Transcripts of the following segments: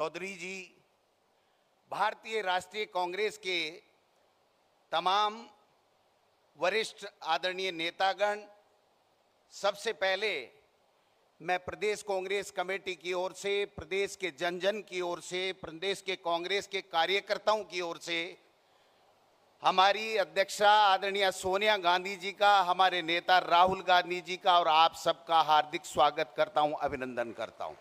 चौधरी जी, भारतीय राष्ट्रीय कांग्रेस के तमाम वरिष्ठ आदरणीय नेतागण, सबसे पहले मैं प्रदेश कांग्रेस कमेटी की ओर से, प्रदेश के जन जन की ओर से, प्रदेश के कांग्रेस के कार्यकर्ताओं की ओर से हमारी अध्यक्षा आदरणीय सोनिया गांधी जी का, हमारे नेता राहुल गांधी जी का और आप सबका हार्दिक स्वागत करता हूं, अभिनंदन करता हूं।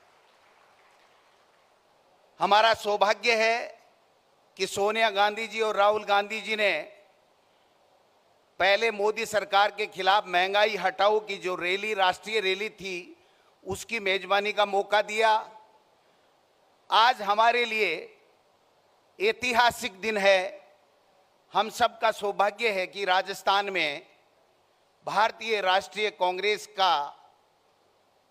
हमारा सौभाग्य है कि सोनिया गांधी जी और राहुल गांधी जी ने पहले मोदी सरकार के खिलाफ महंगाई हटाओ की जो रैली, राष्ट्रीय रैली थी, उसकी मेजबानी का मौका दिया। आज हमारे लिए ऐतिहासिक दिन है। हम सबका सौभाग्य है कि राजस्थान में भारतीय राष्ट्रीय कांग्रेस का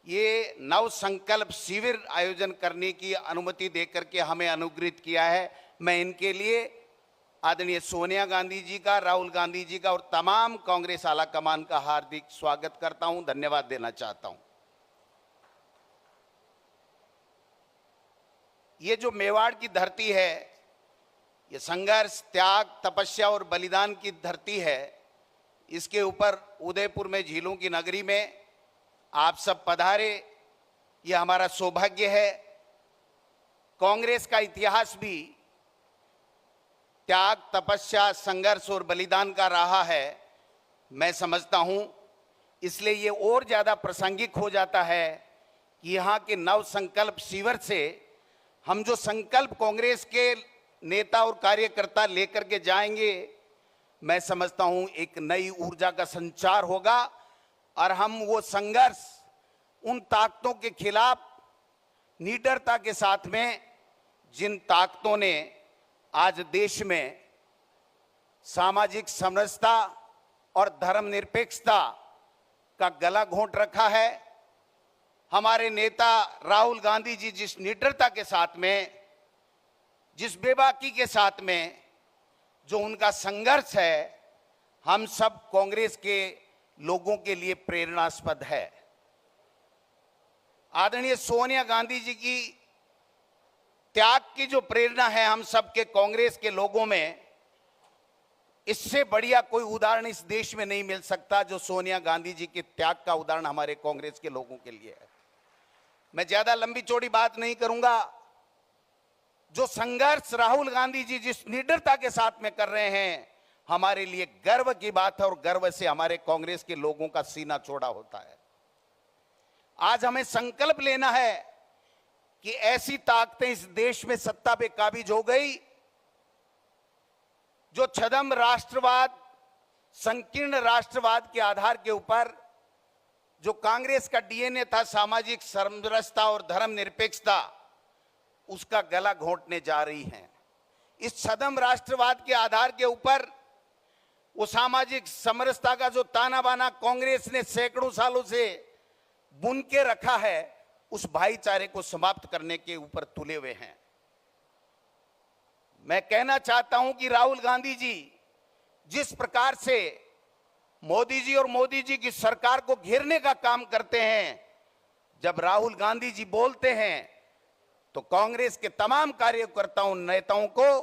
ये नव संकल्प शिविर आयोजन करने की अनुमति देकर के हमें अनुग्रहित किया है। मैं इनके लिए आदरणीय सोनिया गांधी जी का, राहुल गांधी जी का और तमाम कांग्रेस आला कमान का हार्दिक स्वागत करता हूं, धन्यवाद देना चाहता हूं। ये जो मेवाड़ की धरती है, ये संघर्ष, त्याग, तपस्या और बलिदान की धरती है। इसके ऊपर उदयपुर में झीलों की नगरी में आप सब पधारे, ये हमारा सौभाग्य है। कांग्रेस का इतिहास भी त्याग, तपस्या, संघर्ष और बलिदान का रहा है, मैं समझता हूं। इसलिए ये और ज्यादा प्रासंगिक हो जाता है कि यहाँ के नव संकल्प शिविर से हम जो संकल्प कांग्रेस के नेता और कार्यकर्ता लेकर के जाएंगे, मैं समझता हूं एक नई ऊर्जा का संचार होगा और हम वो संघर्ष, उन ताकतों के खिलाफ निडरता के साथ में, जिन ताकतों ने आज देश में सामाजिक समरसता और धर्मनिरपेक्षता का गला घोंट रखा है, हमारे नेता राहुल गांधी जी जिस निडरता के साथ में, जिस बेबाकी के साथ में जो उनका संघर्ष है, हम सब कांग्रेस के लोगों के लिए प्रेरणास्पद है। आदरणीय सोनिया गांधी जी की त्याग की जो प्रेरणा है हम सब के कांग्रेस के लोगों में, इससे बढ़िया कोई उदाहरण इस देश में नहीं मिल सकता जो सोनिया गांधी जी के त्याग का उदाहरण हमारे कांग्रेस के लोगों के लिए है। मैं ज्यादा लंबी चौड़ी बात नहीं करूंगा। जो संघर्ष राहुल गांधी जी जिस निडरता के साथ में कर रहे हैं, हमारे लिए गर्व की बात है और गर्व से हमारे कांग्रेस के लोगों का सीना चौड़ा होता है। आज हमें संकल्प लेना है कि ऐसी ताकतें इस देश में सत्ता पे काबिज हो गई जो छद्म राष्ट्रवाद, संकीर्ण राष्ट्रवाद के आधार के ऊपर जो कांग्रेस का डीएनए था, सामाजिक समरसता और धर्मनिरपेक्षता, उसका गला घोंटने जा रही हैं। इस छद्म राष्ट्रवाद के आधार के ऊपर वो सामाजिक समरसता का जो ताना बाना कांग्रेस ने सैकड़ों सालों से बुन के रखा है, उस भाईचारे को समाप्त करने के ऊपर तुले हुए हैं। मैं कहना चाहता हूं कि राहुल गांधी जी जिस प्रकार से मोदी जी और मोदी जी की सरकार को घेरने का काम करते हैं, जब राहुल गांधी जी बोलते हैं तो कांग्रेस के तमाम कार्यकर्ताओं, नेताओं को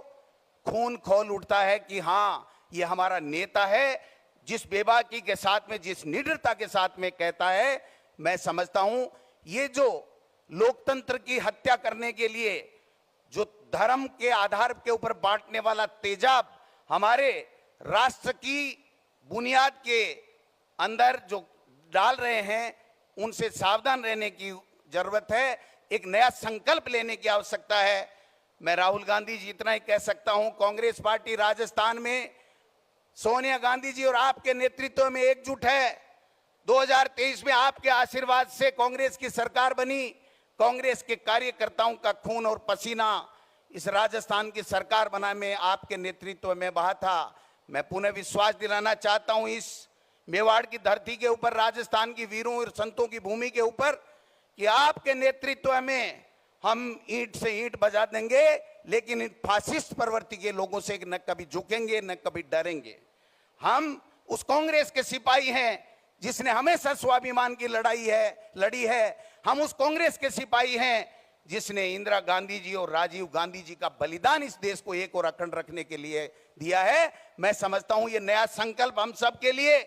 खून खौल उठता है कि हां, ये हमारा नेता है, जिस बेबाकी के साथ में, जिस निडरता के साथ में कहता है। मैं समझता हूं ये जो लोकतंत्र की हत्या करने के लिए जो धर्म के आधार के ऊपर बांटने वाला तेजाब हमारे राष्ट्र की बुनियाद के अंदर जो डाल रहे हैं, उनसे सावधान रहने की जरूरत है। एक नया संकल्प लेने की आवश्यकता है। मैं राहुल गांधी जी इतना ही कह सकता हूं, कांग्रेस पार्टी राजस्थान में सोनिया गांधी जी और आपके नेतृत्व में एकजुट है। 2023 में आपके आशीर्वाद से कांग्रेस की सरकार बनी। कांग्रेस के कार्यकर्ताओं का खून और पसीना इस राजस्थान की सरकार बनाने में आपके नेतृत्व में बहा था। मैं पुनः विश्वास दिलाना चाहता हूं इस मेवाड़ की धरती के ऊपर, राजस्थान की वीरों और संतों की भूमि के ऊपर, कि आपके नेतृत्व में हम ईंट से ईंट बजा देंगे, लेकिन इन फासिस्ट प्रवृत्ति के लोगों से न कभी झुकेंगे, न कभी डरेंगे। हम उस कांग्रेस के सिपाही हैं जिसने हमेशा स्वाभिमान की लड़ी है। हम उस कांग्रेस के सिपाही हैं जिसने इंदिरा गांधी जी और राजीव गांधी जी का बलिदान इस देश को एक और अखंड रखने के लिए दिया है। मैं समझता हूं ये नया संकल्प हम सब के लिए,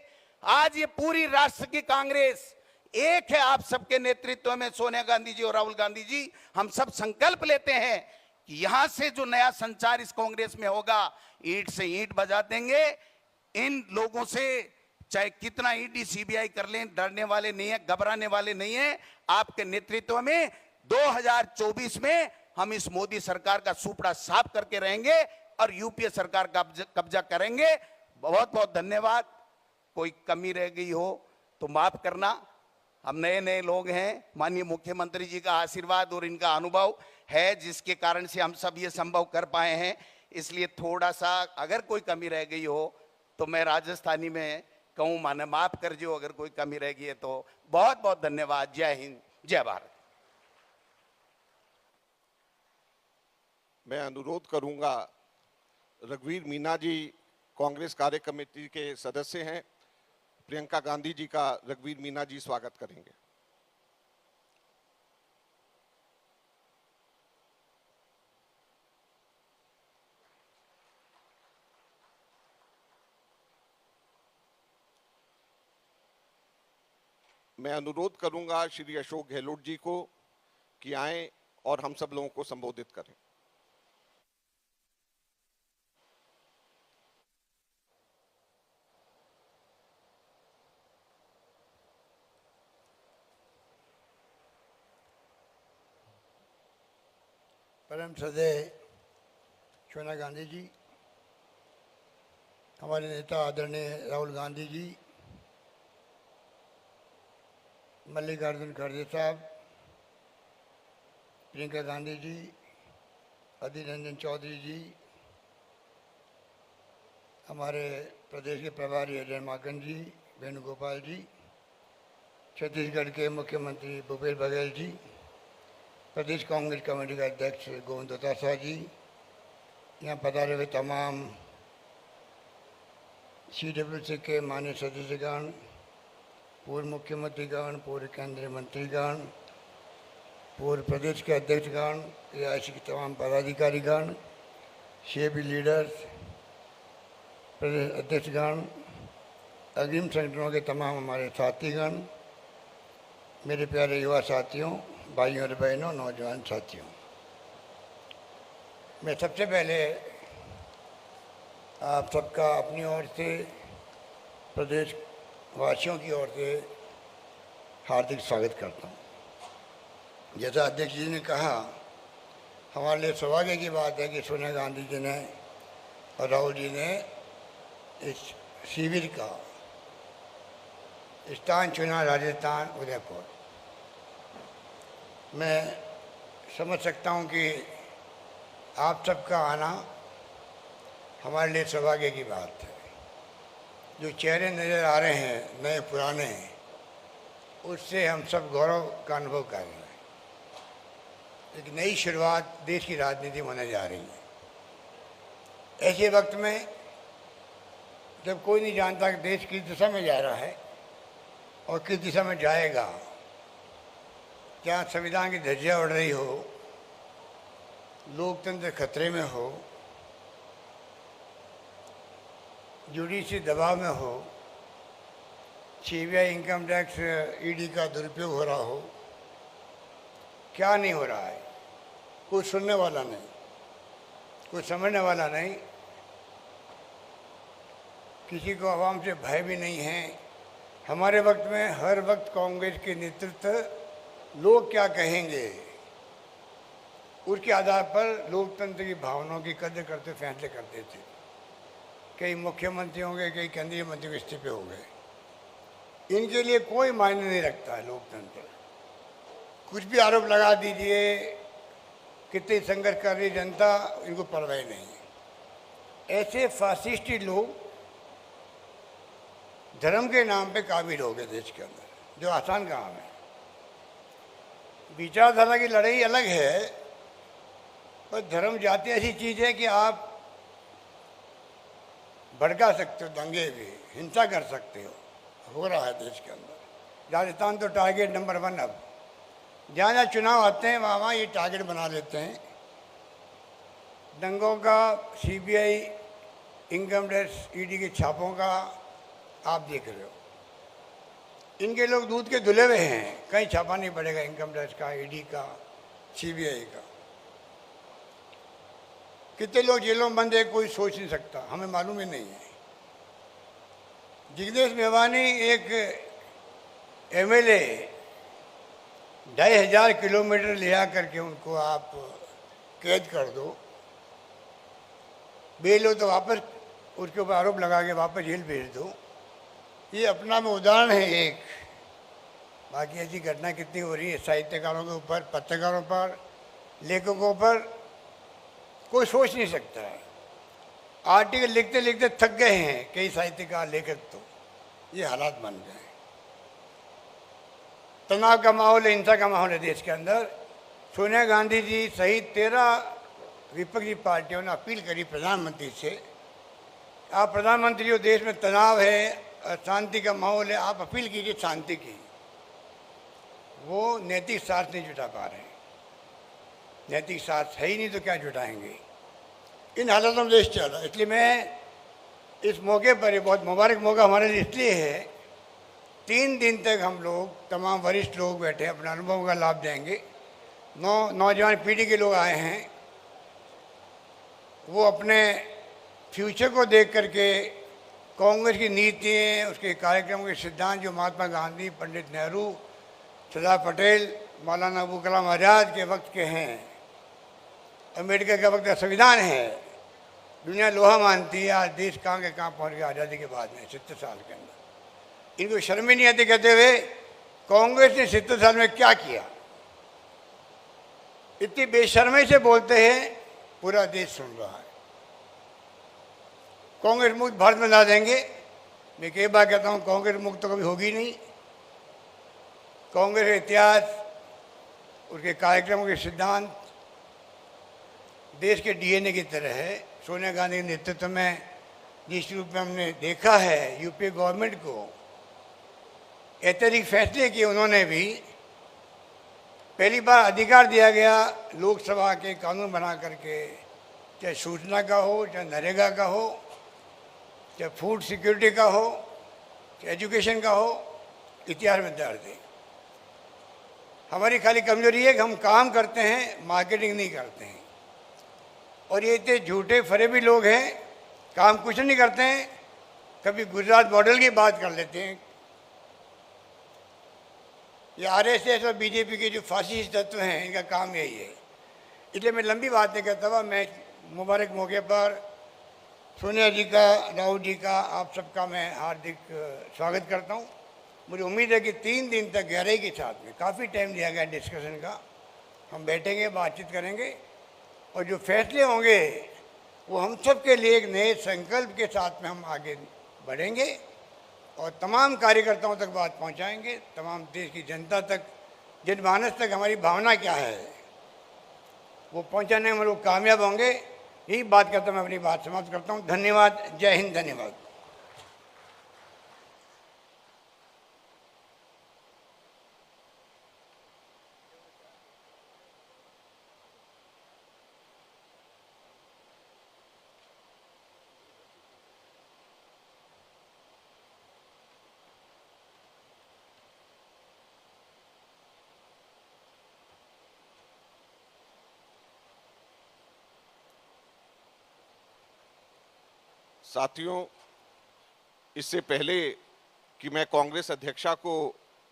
आज ये पूरी राष्ट्र की कांग्रेस एक है, आप सबके नेतृत्व में सोनिया गांधी जी और राहुल गांधी जी, हम सब संकल्प लेते हैं कि यहां से जो नया संचार इस कांग्रेस में होगा, ईंट से ईंट बजा देंगे। इन लोगों से चाहे कितना ईडी सीबीआई कर लें, डरने वाले नहीं है, घबराने वाले नहीं है। आपके नेतृत्व में 2024 में हम इस मोदी सरकार का सुपड़ा साफ करके रहेंगे और यूपीए सरकार का कब्जा करेंगे। बहुत बहुत धन्यवाद। कोई कमी रह गई हो तो माफ करना, हम नए नए लोग हैं। माननीय मुख्यमंत्री जी का आशीर्वाद और इनका अनुभव है जिसके कारण से हम सब ये संभव कर पाए हैं। इसलिए थोड़ा सा अगर कोई कमी रह गई हो तो मैं राजस्थानी में कहूँ, माने माफ कर जो अगर कोई कमी रह गई है तो। बहुत बहुत धन्यवाद। जय हिंद, जय भारत। मैं अनुरोध करूंगा, रघुवीर मीना जी कांग्रेस कार्य कमेटी के सदस्य हैं, प्रियंका गांधी जी का रघुवीर मीना जी स्वागत करेंगे। मैं अनुरोध करूंगा श्री अशोक गहलोत जी को कि आएं और हम सब लोगों को संबोधित करें। परम श्रद्धेय सोनिया गांधी जी, हमारे नेता आदरणीय राहुल गांधी जी, मल्लिकार्जुन खड़गे साहब, प्रियंका गांधी जी, अधीर रंजन चौधरी जी, हमारे प्रदेश के प्रभारी अजय माकन जी, वेणुगोपाल जी, छत्तीसगढ़ के मुख्यमंत्री भूपेश बघेल जी, प्रदेश कांग्रेस कमेटी का अध्यक्ष गोविंद दोतासा जी, यहाँ पधारे हुए तमाम CWC के माननीय सदस्यगण, पूर्व मुख्यमंत्रीगण, पूर्व केंद्रीय मंत्रीगण, पूर्व प्रदेश के अध्यक्षगण, AIC के तमाम पदाधिकारीगण, CAB लीडर्स, प्रदेश अध्यक्षगण, अग्रिम संगठनों के तमाम हमारे साथीगण, मेरे प्यारे युवा साथियों, भाइयों और बहनों, नौजवान साथियों, मैं सबसे पहले आप सबका अपनी ओर से, प्रदेश वासियों की ओर से हार्दिक स्वागत करता हूँ। जैसा अध्यक्ष जी ने कहा, हमारे लिए सौभाग्य की बात है कि सोनिया गांधी जी ने और राहुल जी ने इस शिविर का स्थान चुना, राजस्थान उदयपुर। मैं समझ सकता हूँ कि आप सबका आना हमारे लिए सौभाग्य की बात है। जो चेहरे नज़र आ रहे हैं नए पुराने, उससे हम सब गौरव का अनुभव कर रहे हैं। एक नई शुरुआत देश की राजनीति में होने जा रही है। ऐसे वक्त में जब कोई नहीं जानता कि देश किस दिशा में जा रहा है और किस दिशा में जाएगा, क्या संविधान की धज्जियां उड़ रही हो, लोकतंत्र खतरे में हो, जुडिशरी दबाव में हो, CBI इनकम टैक्स ED का दुरुपयोग हो रहा हो, क्या नहीं हो रहा है, कुछ सुनने वाला नहीं, कुछ समझने वाला नहीं, किसी को आवाम से भय भी नहीं है। हमारे वक्त में हर वक्त कांग्रेस के नेतृत्व लोग क्या कहेंगे उसके आधार पर लोकतंत्र की भावनाओं की कदर करते फैसले करते थे। कई मुख्यमंत्री होंगे, कई केंद्रीय मंत्री इस्तीफे हो गए। इनके लिए कोई मायने नहीं रखता है लोकतंत्र। कुछ भी आरोप लगा दीजिए, कितनी संघर्ष कर रही जनता, इनको परवाह नहीं है। ऐसे फासिस्टी लोग धर्म के नाम पे काबिल हो गए देश के अंदर, जो आसान काम है। विचारधारा की लड़ाई अलग है, पर धर्म जाति ऐसी चीज है कि आप भड़का सकते हो, दंगे भी, हिंसा कर सकते हो रहा है देश के अंदर। राजस्थान तो टारगेट नंबर 1 अब जहाँ जहाँ चुनाव आते हैं वहाँ वहाँ ये टारगेट बना लेते हैं। दंगों का, सीबीआई, इनकम टैक्स, ईडी के छापों का आप देख रहे हो। इनके लोग दूध के धुले हुए हैं, कहीं छापा नहीं पड़ेगा इनकम टैक्स का, ईडी का, सीबीआई का। कितने लोग जेलों में बंद है कोई सोच नहीं सकता, हमें मालूम ही नहीं है। जिग्नेश मेवानी एक एमएलए 2500 किलोमीटर ले आ करके उनको आप कैद कर दो, बेल हो तो वापस उसके ऊपर आरोप लगा के वापस जेल भेज दो। ये अपना में उदाहरण है एक। बाकी ऐसी घटना कितनी हो रही है साहित्यकारों के ऊपर, पत्रकारों पर, लेखकों पर, कोई सोच नहीं सकता है। आर्टिकल लिखते लिखते थक गए हैं कई साहित्यकार, लेखक। तो ये हालात बन गए। तनाव का माहौल है, हिंसा का माहौल है देश के अंदर। सोनिया गांधी जी सहित 13 विपक्षी पार्टियों ने अपील करी प्रधानमंत्री से, आप प्रधानमंत्री हो, देश में तनाव है, शांति का माहौल है, आप अपील कीजिए शांति की। वो नैतिक साथ नहीं जुटा पा रहे हैं। नैतिक साथ है ही नहीं तो क्या जुटाएंगे। इन हालातों में देश चल रहा है। इसलिए मैं इस मौके पर, ये बहुत मुबारक मौका हमारे लिए इसलिए है, 3 दिन तक हम लोग तमाम वरिष्ठ लोग बैठे अपने अनुभव का लाभ देंगे। नौजवान पीढ़ी के लोग आए हैं, वो अपने फ्यूचर को देख करके कांग्रेस की नीतियाँ, उसके कार्यक्रमों के सिद्धांत जो महात्मा गांधी, पंडित नेहरू, सरदार पटेल, मौलाना अबुल कलाम आज़ाद के वक्त के हैं, अमेरिका के वक्त का संविधान है, दुनिया लोहा मानती है। आज देश कहाँ के कहाँ पहुँच गया आज़ादी के बाद में 70 साल के अंदर। इनको शर्म ही नहीं आती कहते हुए कांग्रेस ने 70 साल में क्या किया। इतनी बेशर्मी से बोलते हैं, पूरा देश सुन रहा है। कांग्रेस मुक्त भारत में ला देंगे। मैं कई बार कहता हूँ कांग्रेस मुक्त तो कभी होगी नहीं। कांग्रेस का इतिहास, उसके कार्यक्रमों के सिद्धांत देश के डीएनए की तरह है। सोनिया गांधी के नेतृत्व में जिस रूप में हमने देखा है यूपीए गवर्नमेंट को ऐतिहासिक फैसले किए उन्होंने भी। पहली बार अधिकार दिया गया लोकसभा के कानून बना करके, चाहे सूचना का हो, चाहे नरेगा का हो, चाहे फूड सिक्योरिटी का हो, चाहे एजुकेशन का हो। इतिहास में दर्ज है। हमारी खाली कमजोरी है कि हम काम करते हैं, मार्केटिंग नहीं करते हैं। और ये इतने झूठे फरेबी लोग हैं, काम कुछ नहीं करते हैं। कभी गुजरात मॉडल की बात कर लेते हैं। ये आरएसएस और बीजेपी के जो फासिस्ट तत्व हैं, इनका काम यही है। इसलिए मैं लंबी बात नहीं करता हुआ, मैं मुबारक मौके पर सोनिया जी का, राहुल जी का, आप सबका मैं हार्दिक स्वागत करता हूँ। मुझे उम्मीद है कि 3 दिन तक गहराई के साथ में, काफ़ी टाइम दिया गया डिस्कशन का, हम बैठेंगे, बातचीत करेंगे और जो फैसले होंगे वो हम सब के लिए एक नए संकल्प के साथ में हम आगे बढ़ेंगे और तमाम कार्यकर्ताओं तक बात पहुंचाएंगे, तमाम देश की जनता तक, जनमानस तक हमारी भावना क्या है वो पहुंचाने में हम लोग कामयाब होंगे। यही बात करता मैं अपनी बात समाप्त करता हूं। धन्यवाद। जय हिंद। धन्यवाद। साथियों, इससे पहले कि मैं कांग्रेस अध्यक्षा को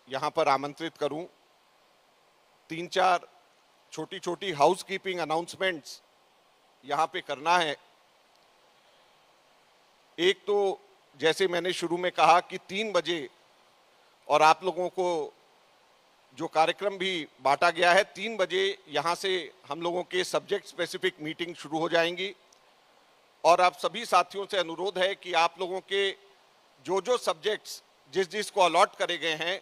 यहां पर आमंत्रित करूं, 3-4 छोटी छोटी हाउसकीपिंग अनाउंसमेंट्स यहां पे करना है। एक तो जैसे मैंने शुरू में कहा कि 3 बजे और आप लोगों को जो कार्यक्रम भी बांटा गया है, 3 बजे यहां से हम लोगों के सब्जेक्ट स्पेसिफिक मीटिंग शुरू हो जाएंगी। और आप सभी साथियों से अनुरोध है कि आप लोगों के जो सब्जेक्ट्स जिस को अलॉट करे गए हैं,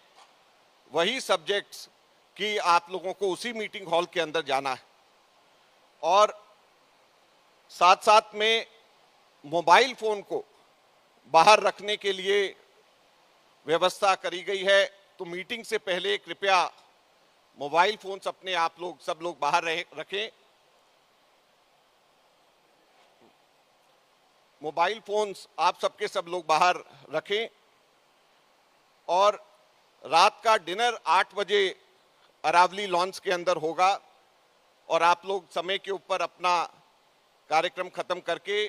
वही सब्जेक्ट्स की आप लोगों को उसी मीटिंग हॉल के अंदर जाना है। और साथ साथ में मोबाइल फोन को बाहर रखने के लिए व्यवस्था करी गई है। तो मीटिंग से पहले कृपया मोबाइल फोन्स अपने आप लोग सब लोग बाहर रखें। मोबाइल फोन्स आप सबके सब लोग बाहर रखें और रात का डिनर 8 बजे अरावली लॉन्च के अंदर होगा और आप लोग समय के ऊपर अपना कार्यक्रम खत्म करके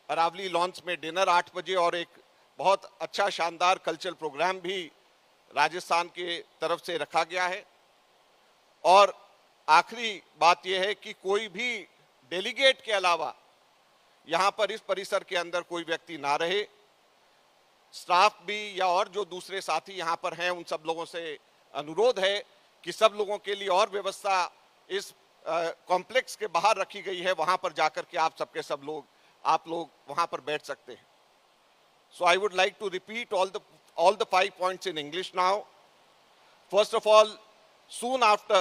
अरावली लॉन्च में डिनर 8 बजे और एक बहुत अच्छा शानदार कल्चरल प्रोग्राम भी राजस्थान के तरफ से रखा गया है। और आखिरी बात यह है कि कोई भी डेलीगेट के अलावा यहाँ पर इस परिसर के अंदर कोई व्यक्ति ना रहे। स्टाफ भी या और जो दूसरे साथी यहाँ पर हैं उन सब लोगों से अनुरोध है कि सब लोगों के लिए और व्यवस्था इस कॉम्प्लेक्स के बाहर रखी गई है, वहां पर जाकर के आप सबके सब लोग आप लोग वहां पर बैठ सकते हैं। So I would like to repeat all the 5 points in English now. First of all, soon after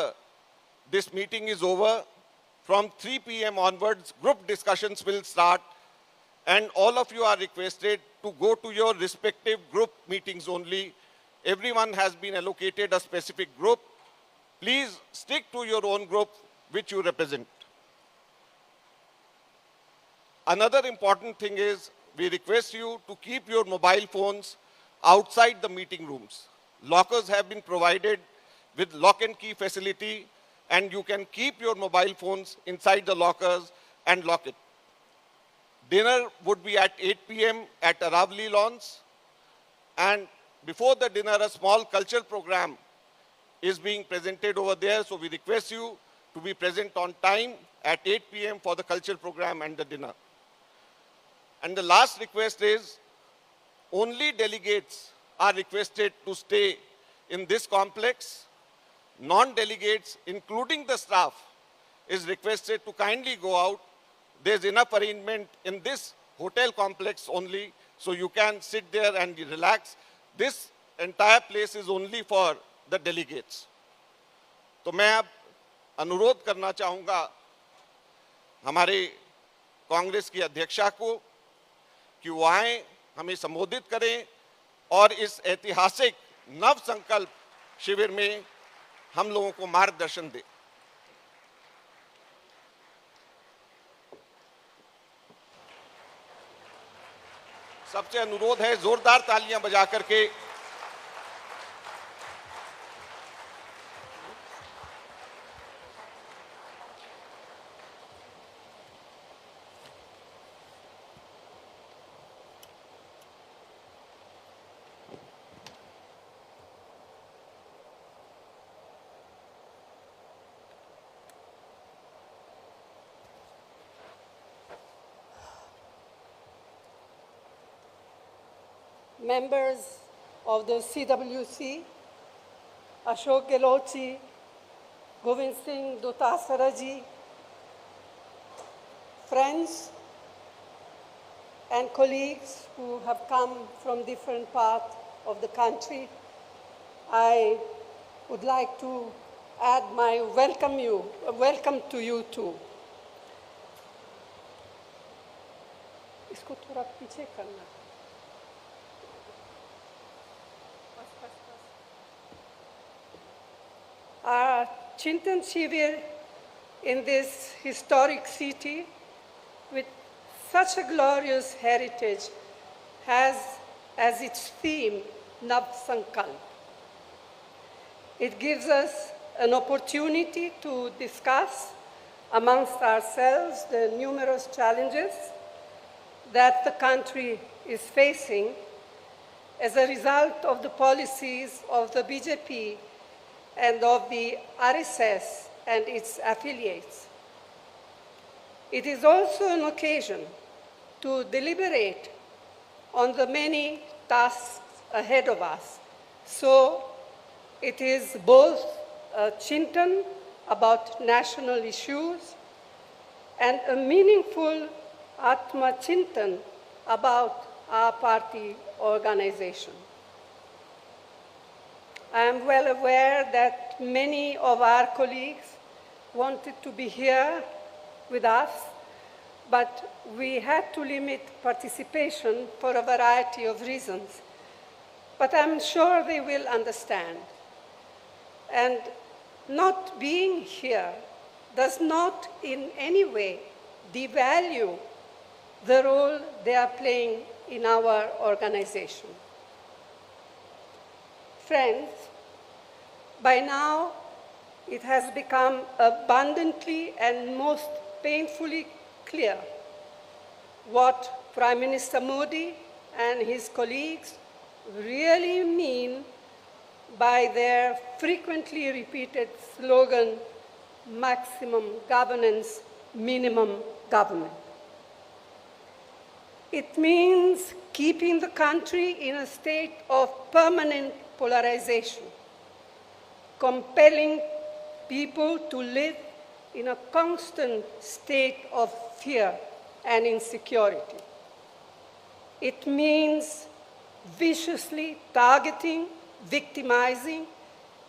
this meeting is over, from 3 p.m. onwards, group discussions will start, and all of you are requested to go to your respective group meetings only. Everyone has been allocated a specific group. Please stick to your own group which you represent. Another important thing is we request you to keep your mobile phones outside the meeting rooms. Lockers have been provided with lock and key facility, and you can keep your mobile phones inside the lockers and lock it. Dinner would be at 8 p.m. at Aravali Lawns, and before the dinner a small cultural program is being presented over there, so we request you to be present on time at 8 p.m. for the cultural program and the dinner. And the last request is only delegates are requested to stay in this complex. Non-delegates, including the staff, is requested to kindly go out. There's enough arrangement in this hotel complex only, so you can sit there and relax. This entire place is only for the delegates. तो मैं अब अनुरोध करना चाहूँगा हमारे कांग्रेस की अध्यक्षा को कि वो आए, हमें संबोधित करें और इस ऐतिहासिक नव संकल्प शिविर में हम लोगों को मार्गदर्शन दें। सबसे अनुरोध है जोरदार तालियां बजा करके members of the CWC, Ashok Gehlot ji, Govind Singh Dotasara ji, friends and colleagues who have come from different parts of the country, I would like to add my welcome to you too. इसको थोड़ा पीछे करना। Our Chintan Shivir in this historic city with such a glorious heritage has as its theme Nav Sankalp. It gives us an opportunity to discuss amongst ourselves the numerous challenges that the country is facing as a result of the policies of the BJP and of the RSS and its affiliates. It is also an occasion to deliberate on the many tasks ahead of us. So it is both a Chintan about national issues and a meaningful Atma Chintan about our party organization. I am well aware that many of our colleagues wanted to be here with us, but we had to limit participation for a variety of reasons. But I'm sure they will understand. And Not being here does not in any way devalue the role they are playing in our organization. Friends, by now it has become abundantly and most painfully clear what Prime Minister Modi and his colleagues really mean by their frequently repeated slogan, maximum governance, minimum government. It means keeping the country in a state of permanent polarization, compelling people to live in a constant state of fear and insecurity. It means viciously targeting, victimizing,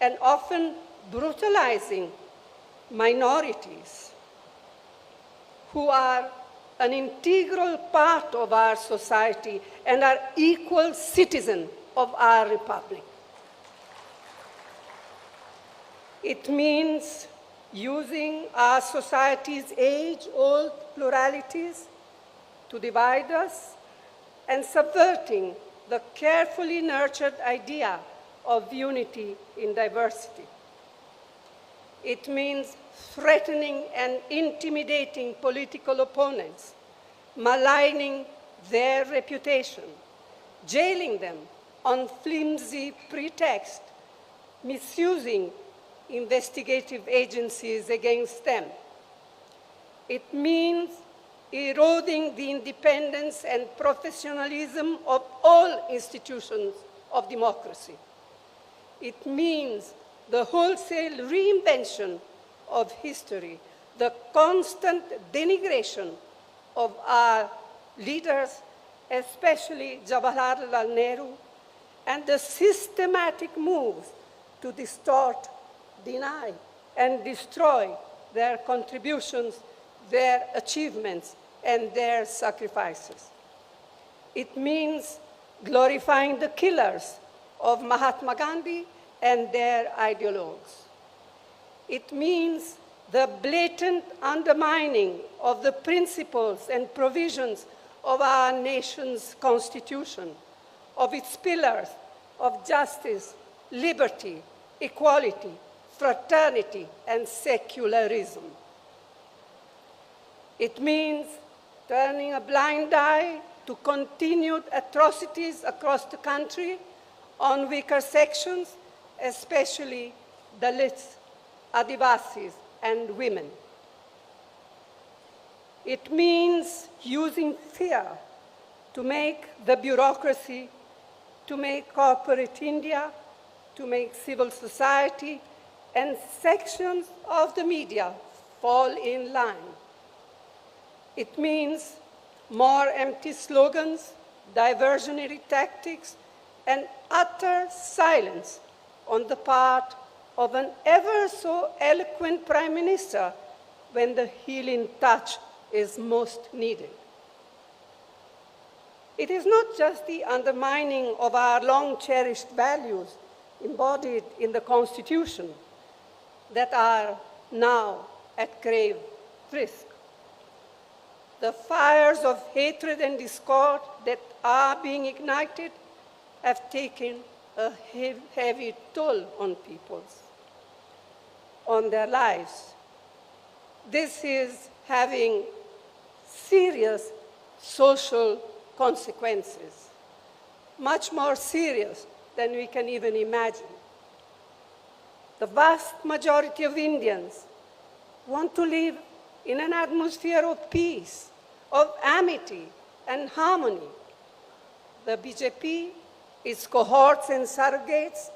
and often brutalizing minorities who are an integral part of our society and are equal citizens of our republic. It means using our society's age-old pluralities to divide us and subverting the carefully nurtured idea of unity in diversity. It means threatening and intimidating political opponents, maligning their reputation, jailing them on flimsy pretext, misusing investigative agencies against them. It means eroding the independence and professionalism of all institutions of democracy. It means the wholesale reinvention of history, the constant denigration of our leaders, especially Jawaharlal Nehru, and the systematic moves to distort, deny, and destroy their contributions, their achievements, and their sacrifices. It means glorifying the killers of Mahatma Gandhi and their ideologues. It means the blatant undermining of the principles and provisions of our nation's constitution, of its pillars of justice, liberty, equality, fraternity, and secularism. It means turning a blind eye to continued atrocities across the country on weaker sections, especially Dalits, Adivasis, and women. It means using fear to make the bureaucracy, to make corporate India, to make civil society, and sections of the media fall in line. It means more empty slogans, diversionary tactics, and utter silence on the part of an ever so eloquent Prime Minister when the healing touch is most needed. It is not just the undermining of our long-cherished values embodied in the Constitution that are now at grave risk. The fires of hatred and discord that are being ignited have taken a heavy toll on people, on their lives. This is having serious social consequences, much more serious than we can even imagine. The vast majority of Indians want to live in an atmosphere of peace, of amity and harmony. The BJP, its cohorts and surrogates,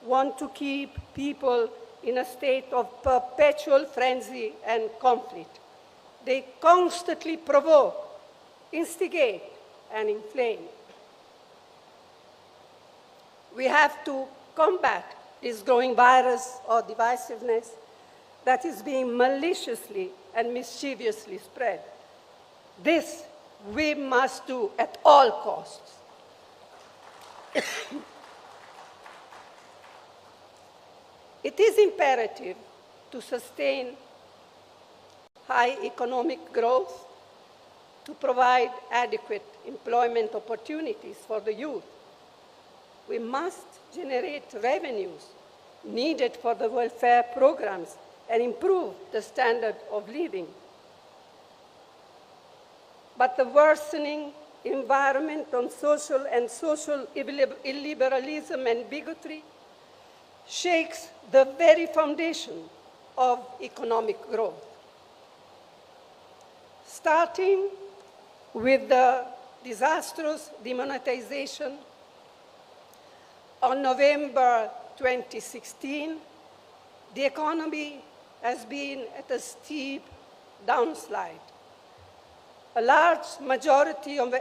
want to keep people in a state of perpetual frenzy and conflict. They constantly provoke, instigate, and inflame. We have to combat this growing virus of divisiveness that is being maliciously and mischievously spread. This we must do at all costs. It is imperative to sustain high economic growth, to provide adequate employment opportunities for the youth. We must generate revenues needed for the welfare programs and improve the standard of living. But the worsening environment on social illiberalism and bigotry shakes the very foundation of economic growth. Starting with the disastrous demonetization on November 2016, the economy has been at a steep downslide. A large majority of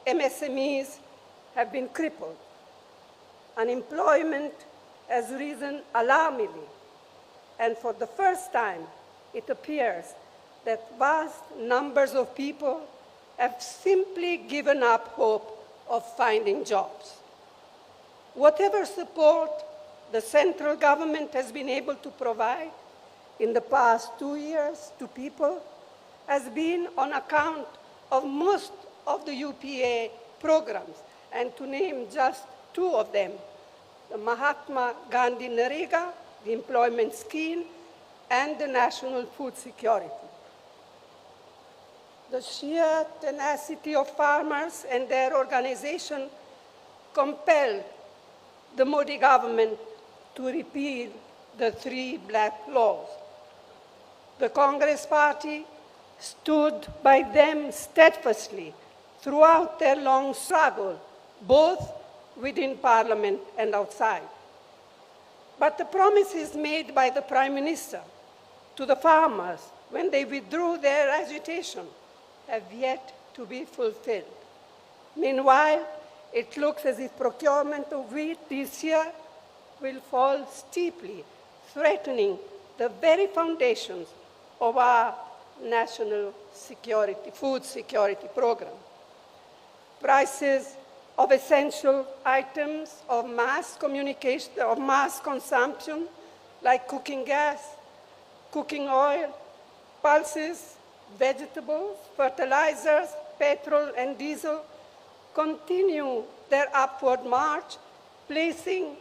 MSMEs have been crippled. Unemployment has risen alarmingly, and for the first time, it appears that vast numbers of people have simply given up hope of finding jobs. Whatever support the central government has been able to provide in the past 2 years to people has been on account of most of the UPA programs, and to name just 2 of them, the Mahatma Gandhi Narega, the employment scheme, and the national food security. The sheer tenacity of farmers and their organization compelled the Modi government to repeal the 3 black laws. The Congress Party stood by them steadfastly throughout their long struggle, both within Parliament and outside. But the promises made by the Prime Minister to the farmers when they withdrew their agitation have yet to be fulfilled. Meanwhile, it looks as if procurement of wheat this year will fall steeply, threatening the very foundations of our national security, food security program. Prices of essential items of mass communication, of mass consumption, like cooking gas, cooking oil, pulses, vegetables, fertilizers, petrol, and diesel, continue their upward march, placing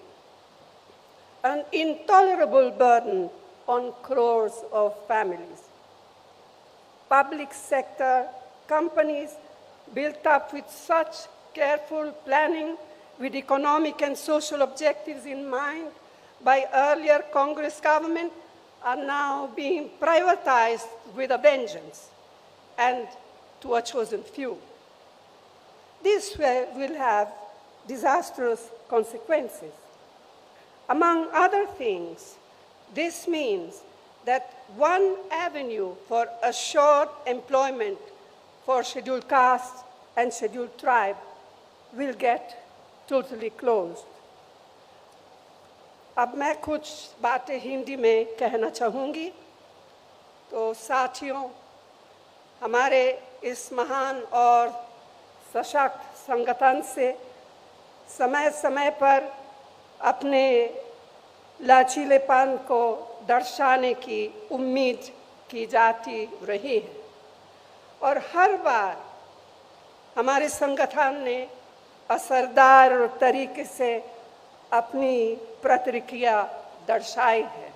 an intolerable burden on crores of families. Public sector companies built up with such careful planning with economic and social objectives in mind by earlier Congress government are now being privatized with a vengeance and to a chosen few. This will have disastrous consequences. Among other things, this means that one avenue for assured employment for scheduled castes and scheduled tribes will get totally closed. अब मैं कुछ बातें हिंदी में कहना चाहूँगी। तो साथियों, हमारे इस महान और सशक्त संगठन से समय समय पर अपने लचीलेपन को दर्शाने की उम्मीद की जाती रही है, और हर बार हमारे संगठन ने असरदार तरीके से अपनी प्रतिक्रिया दर्शाई है।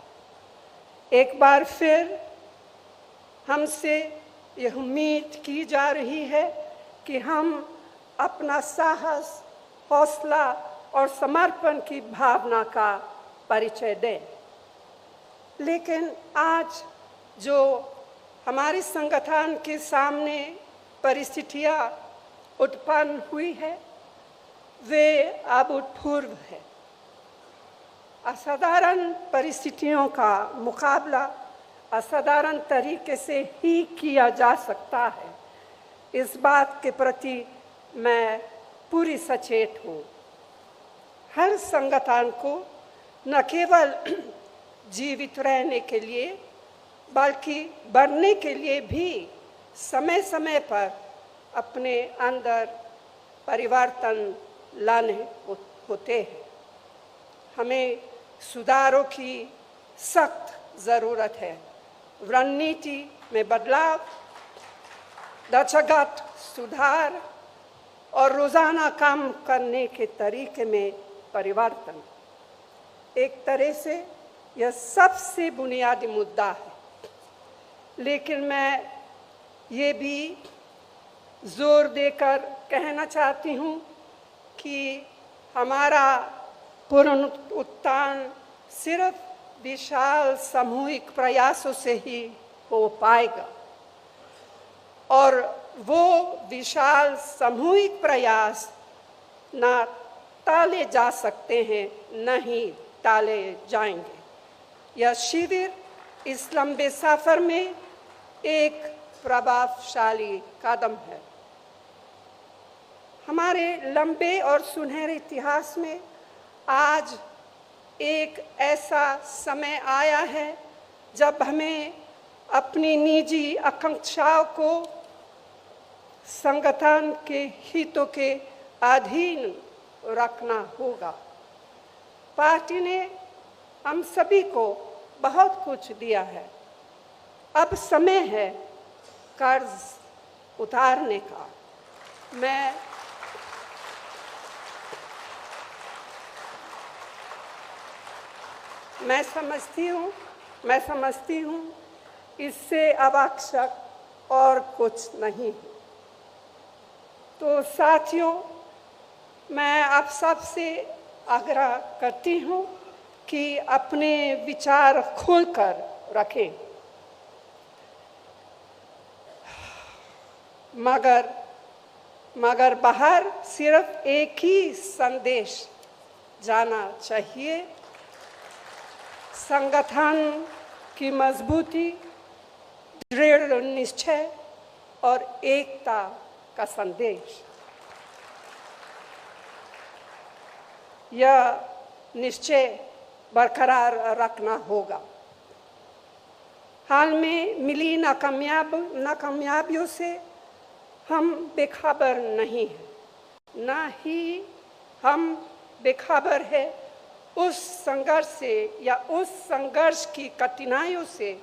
एक बार फिर हमसे यह उम्मीद की जा रही है कि हम अपना साहस, हौसला और समर्पण की भावना का परिचय दें। लेकिन आज जो हमारे संगठन के सामने परिस्थितियां उत्पन्न हुई है, वे अभूतपूर्व है। असाधारण परिस्थितियों का मुकाबला असाधारण तरीके से ही किया जा सकता है, इस बात के प्रति मैं पूरी सचेत हूँ। हर संगठन को न केवल जीवित रहने के लिए बल्कि बढ़ने के लिए भी समय समय पर अपने अंदर परिवर्तन लाने होते हैं। हमें सुधारों की सख्त ज़रूरत है। रणनीति में बदलाव, ढांचागत सुधार और रोज़ाना काम करने के तरीके में परिवर्तन। एक तरह से यह सबसे बुनियादी मुद्दा है, लेकिन मैं ये भी जोर देकर कहना चाहती हूँ कि हमारा पुनरुत्थान सिर्फ विशाल सामूहिक प्रयासों से ही हो पाएगा, और वो विशाल सामूहिक प्रयास ना टाले जा सकते हैं, न ही टाले जाएंगे। यह शिविर इस लंबे सफर में एक प्रभावशाली कदम है। हमारे लंबे और सुनहरे इतिहास में आज एक ऐसा समय आया है जब हमें अपनी निजी आकांक्षाओं को संगठन के हितों के अधीन रखना होगा। पार्टी ने हम सभी को बहुत कुछ दिया है, अब समय है कर्ज उतारने का। मैं समझती हूँ इससे आवश्यक और कुछ नहीं। तो साथियों, मैं आप सबसे आग्रह करती हूँ कि अपने विचार खोलकर रखें, मगर बाहर सिर्फ एक ही संदेश जाना चाहिए: संगठन की मजबूती, दृढ़ निश्चय और एकता का संदेश। यह निश्चय बरकरार रखना होगा। हाल में मिली नाकामयाबियों से हम बेखबर नहीं हैं, ना ही हम बेखबर है उस संघर्ष से या उस संघर्ष की कठिनाइयों से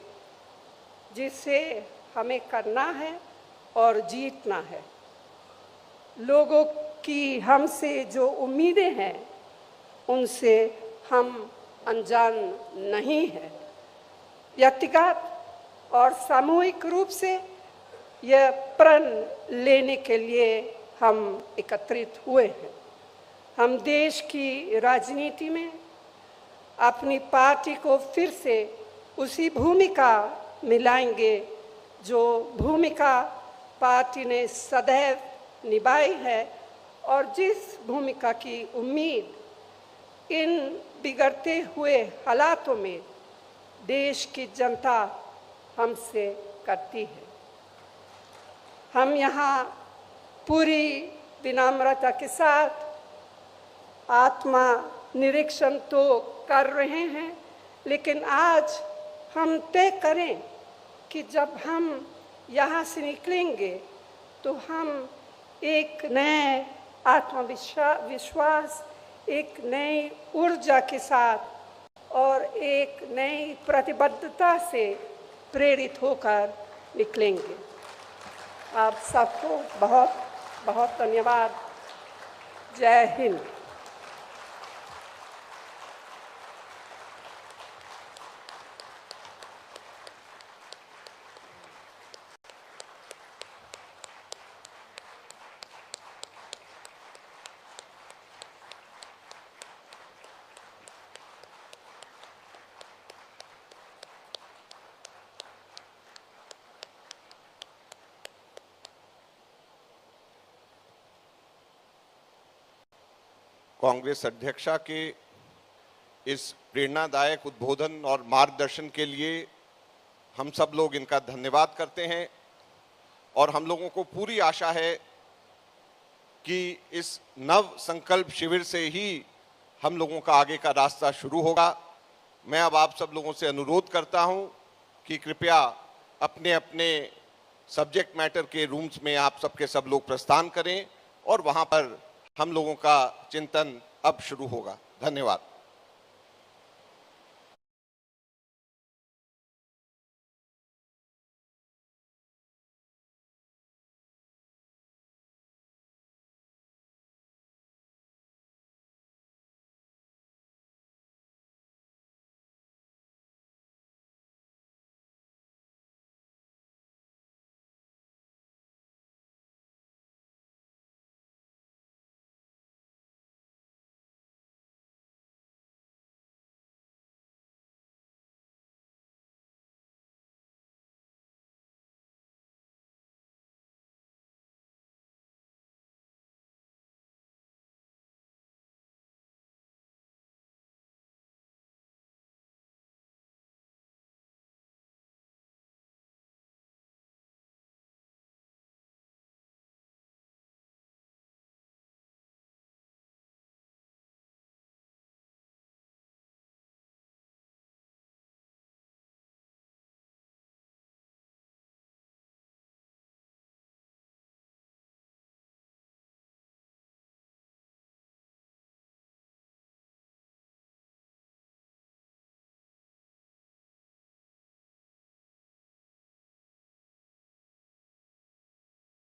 जिसे हमें करना है और जीतना है। लोगों की हमसे जो उम्मीदें हैं उनसे हम अनजान नहीं हैं। व्यक्तिगत और सामूहिक रूप से यह प्रण लेने के लिए हम एकत्रित हुए हैं। हम देश की राजनीति में अपनी पार्टी को फिर से उसी भूमिका में लाएंगे जो भूमिका पार्टी ने सदैव निभाई है, और जिस भूमिका की उम्मीद इन बिगड़ते हुए हालातों में देश की जनता हमसे करती है। हम यहाँ पूरी विनम्रता के साथ आत्मा निरीक्षण तो कर रहे हैं, लेकिन आज हम तय करें कि जब हम यहाँ से निकलेंगे तो हम एक नए आत्मविश्वास, एक नई ऊर्जा के साथ और एक नई प्रतिबद्धता से प्रेरित होकर निकलेंगे। आप सबको बहुत बहुत धन्यवाद। जय हिंद। कांग्रेस अध्यक्षा के इस प्रेरणादायक उद्बोधन और मार्गदर्शन के लिए हम सब लोग इनका धन्यवाद करते हैं, और हम लोगों को पूरी आशा है कि इस नव संकल्प शिविर से ही हम लोगों का आगे का रास्ता शुरू होगा। मैं अब आप सब लोगों से अनुरोध करता हूं कि कृपया अपने अपने सब्जेक्ट मैटर के रूम्स में आप सबके सब लोग प्रस्थान करें, और वहां पर हम लोगों का चिंतन अब शुरू होगा। धन्यवाद।